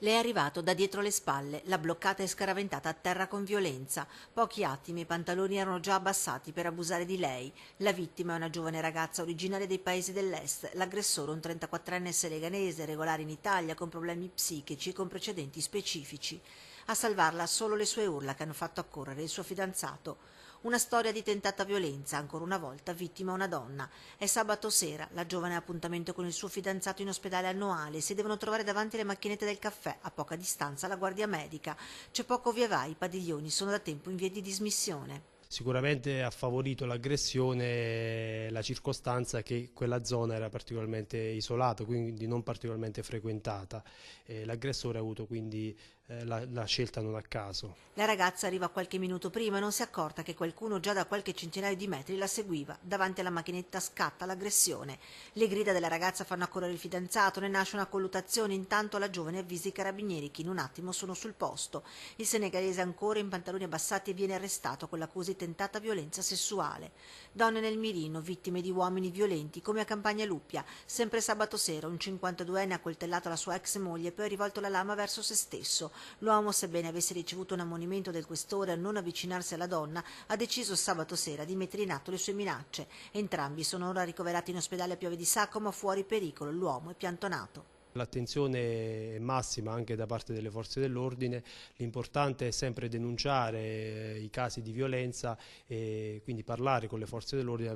Le è arrivato da dietro le spalle, l'ha bloccata e scaraventata a terra con violenza. Pochi attimi, i pantaloni erano già abbassati per abusare di lei. La vittima è una giovane ragazza originaria dei paesi dell'est, l'aggressore un 34enne senegalese, regolare in Italia, con problemi psichici e con precedenti specifici. A salvarla solo le sue urla che hanno fatto accorrere il suo fidanzato. Una storia di tentata violenza, ancora una volta vittima una donna. È sabato sera, la giovane ha appuntamento con il suo fidanzato in ospedale annuale, si devono trovare davanti alle macchinette del caffè, a poca distanza la guardia medica. C'è poco via vai, i padiglioni sono da tempo in via di dismissione. Sicuramente ha favorito l'aggressione la circostanza che quella zona era particolarmente isolata, quindi non particolarmente frequentata. L'aggressore ha avuto quindi la scelta non a caso. La ragazza arriva qualche minuto prima e non si è accorta che qualcuno già da qualche centinaio di metri la seguiva. Davanti alla macchinetta scatta l'aggressione. Le grida della ragazza fanno accorrere il fidanzato, ne nasce una colluttazione, intanto la giovane avvisa i carabinieri che in un attimo sono sul posto. Il senegalese ancora in pantaloni abbassati e viene arrestato con l'accusa di tentata violenza sessuale. Donne nel mirino, vittime di uomini violenti, come a Campagna Luppia. Sempre sabato sera un 52enne ha coltellato la sua ex moglie e poi ha rivolto la lama verso se stesso. L'uomo, sebbene avesse ricevuto un ammonimento del questore a non avvicinarsi alla donna, ha deciso sabato sera di mettere in atto le sue minacce. Entrambi sono ora ricoverati in ospedale a Pieve di Sacco, ma fuori pericolo. L'uomo è piantonato. L'attenzione è massima anche da parte delle forze dell'ordine, l'importante è sempre denunciare i casi di violenza e quindi parlare con le forze dell'ordine.